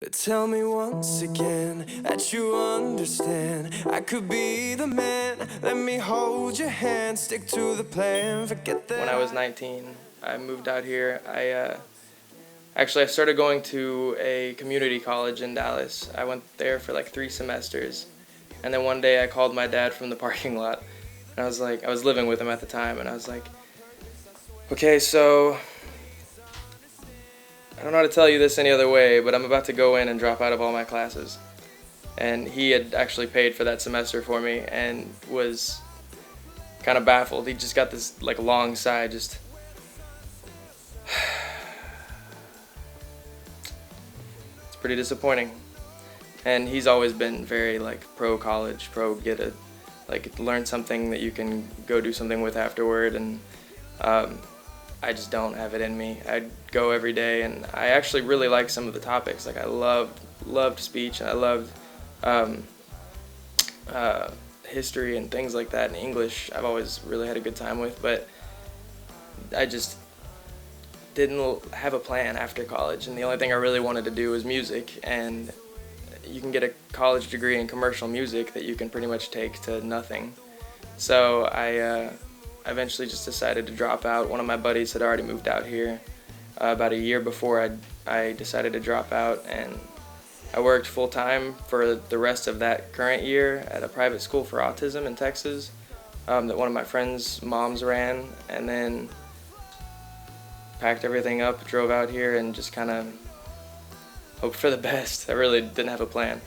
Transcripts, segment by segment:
Tell me once again that you understand. I could be the man. Let me hold your hand. Stick to the plan. Forget that. When I was 19, I moved out here. I started going to a community college in Dallas. I went there for like 3 semesters. And then one day I called my dad from the parking lot. And I was living with him at the time, and I was like, okay, so I don't know how to tell you this any other way, but I'm about to go in and drop out of all my classes. And he had actually paid for that semester for me and was kind of baffled. He just got this like long sigh, just it's pretty disappointing. And he's always been very like pro college, pro get a like learn something that you can go do something with afterward, and I just don't have it in me. I'd go every day, and I actually really like some of the topics. Like I loved speech, and I loved history and things like that, and English I've always really had a good time with, but I just didn't have a plan after college, and the only thing I really wanted to do was music, and you can get a college degree in commercial music that you can pretty much take to nothing. So I eventually just decided to drop out. One of my buddies had already moved out here about a year before I decided to drop out, and I worked full-time for the rest of that current year at a private school for autism in Texas that one of my friends' moms ran, and then packed everything up, drove out here, and just kind of hoped for the best. I really didn't have a plan.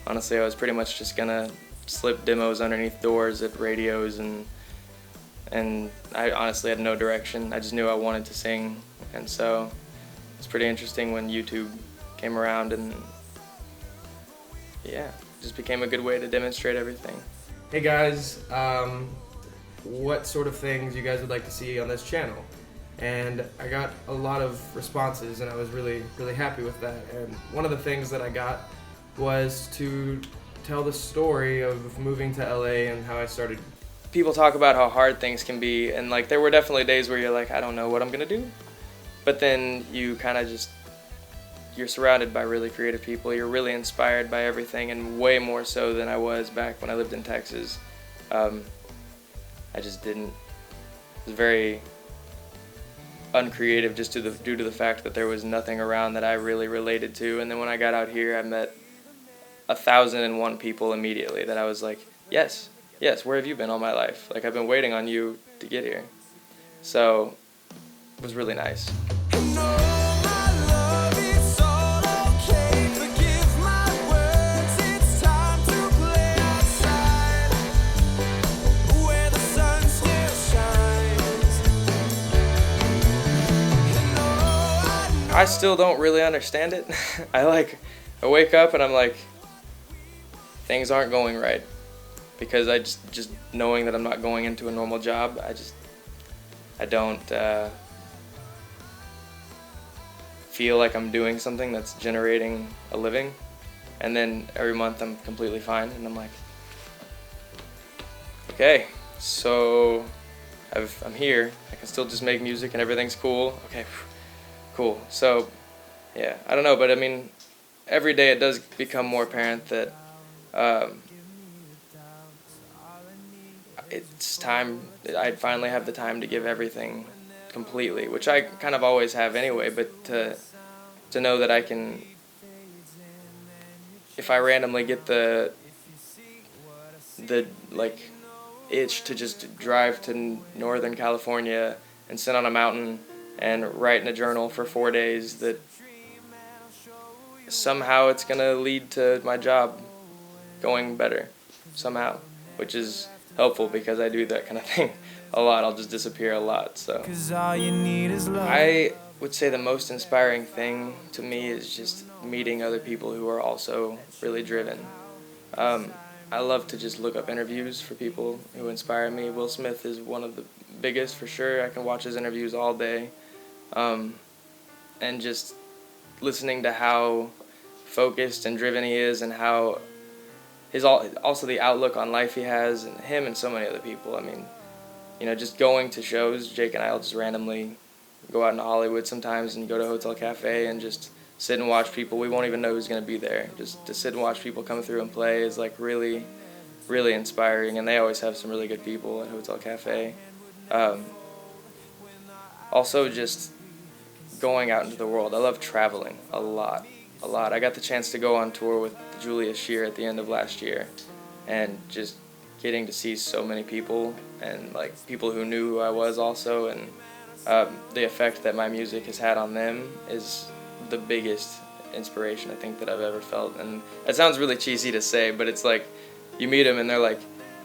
Honestly, I was pretty much just gonna slip demos underneath doors at radios, and I honestly had no direction. I just knew I wanted to sing, and so it's pretty interesting when YouTube came around, and yeah, it just became a good way to demonstrate everything. Hey guys, what sort of things you guys would like to see on this channel? And I got a lot of responses, and I was really happy with that. And one of the things that I got was to tell the story of moving to LA and how I started. People talk about how hard things can be, and like there were definitely days where you're like, I don't know what I'm gonna do, but then you kind of just, you're surrounded by really creative people. You're really inspired by everything, and way more so than I was back when I lived in Texas. I just didn't. It was very uncreative just due to the fact that there was nothing around that I really related to. And then when I got out here, I met 1,001 people immediately that I was like, yes, where have you been all my life? Like, I've been waiting on you to get here. So it was really nice. I still don't really understand it. I wake up and I'm like, things aren't going right, because I just knowing that I'm not going into a normal job, I don't feel like I'm doing something that's generating a living, and then every month I'm completely fine, and I'm like, okay, so I'm here, I can still just make music and everything's cool, okay. Cool. So, yeah, I don't know, but I mean, every day it does become more apparent that it's time. I finally have the time to give everything completely, which I kind of always have anyway. But to know that I can, if I randomly get the like itch to just drive to Northern California and sit on a mountain and write in a journal for 4 days, that somehow it's going to lead to my job going better, somehow, which is helpful because I do that kind of thing a lot. I'll just disappear a lot, so. I would say the most inspiring thing to me is just meeting other people who are also really driven. I love to just look up interviews for people who inspire me. Will Smith is one of the biggest for sure. I can watch his interviews all day. And just listening to how focused and driven he is, and how also the outlook on life he has, and him and so many other people. I mean, just going to shows. Jake and I will just randomly go out into Hollywood sometimes and go to a hotel cafe and just sit and watch people. We won't even know who's going to be there. Just to sit and watch people come through and play is like really, really inspiring, and they always have some really good people at Hotel Cafe. Um, Also, just going out into the world. I love traveling a lot, a lot. I got the chance to go on tour with Julia Shear at the end of last year, and just getting to see so many people, and like people who knew who I was also, and the effect that my music has had on them is the biggest inspiration I think that I've ever felt. And it sounds really cheesy to say, but it's like you meet them and they're like,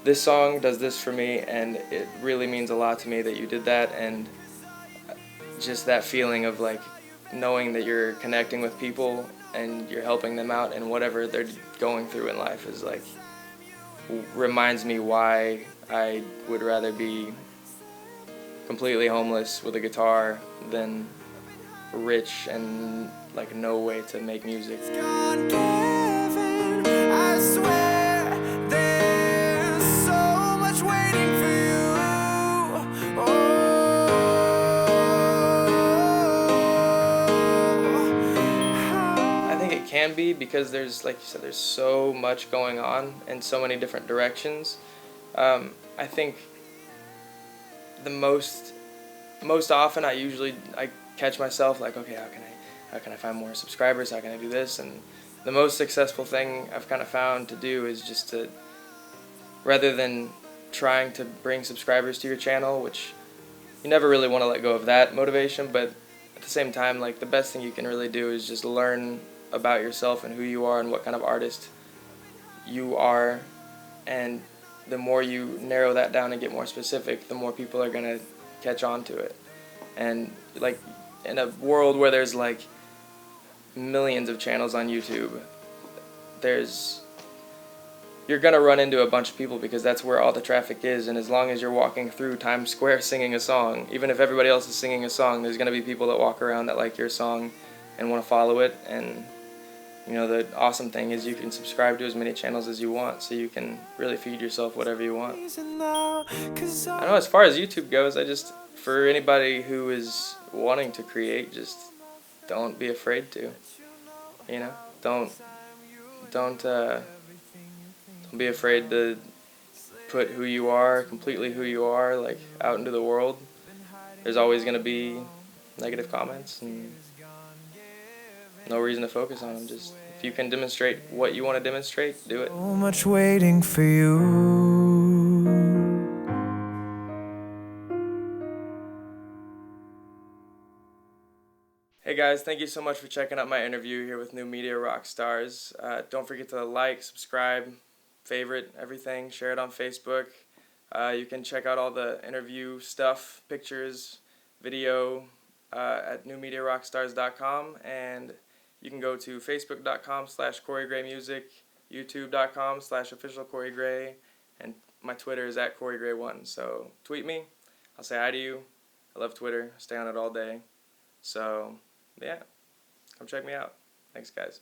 this song does this for me, and it really means a lot to me that you did that. And just that feeling of like knowing that you're connecting with people and you're helping them out and whatever they're going through in life is like reminds me why I would rather be completely homeless with a guitar than rich and like no way to make music. God given, I swear there's so much waiting for you. I think it can be because there's, like you said, there's so much going on in so many different directions. I think the most often I catch myself like, okay, how can I find more subscribers? How can I do this? And the most successful thing I've kind of found to do is just to, rather than trying to bring subscribers to your channel, which you never really want to let go of that motivation, but at the same time, like the best thing you can really do is just learn about yourself and who you are and what kind of artist you are. And the more you narrow that down and get more specific, the more people are going to catch on to it. And like in a world where there's like millions of channels on YouTube, you're going to run into a bunch of people because that's where all the traffic is. And as long as you're walking through Times Square singing a song, even if everybody else is singing a song, there's going to be people that walk around that like your song and want to follow it. And you know, the awesome thing is you can subscribe to as many channels as you want, so you can really feed yourself whatever you want. I know as far as YouTube goes, for anybody who is wanting to create, just don't be afraid to, you know, don't be afraid to put who you are, completely who you are, like out into the world. There's always going to be negative comments and no reason to focus on them. Just if you can demonstrate what you want to demonstrate, do it. So much waiting for you. Hey guys, thank you so much for checking out my interview here with New Media Rock Stars. Don't forget to like, subscribe, favorite everything, share it on Facebook. You can check out all the interview stuff, pictures, video at newmediarockstars.com, and you can go to facebook.com/CoreyGrayMusic, youtube.com/officialCoreyGray, and my Twitter is @CoreyGray1. So tweet me, I'll say hi to you. I love Twitter, stay on it all day. So yeah, come check me out. Thanks guys.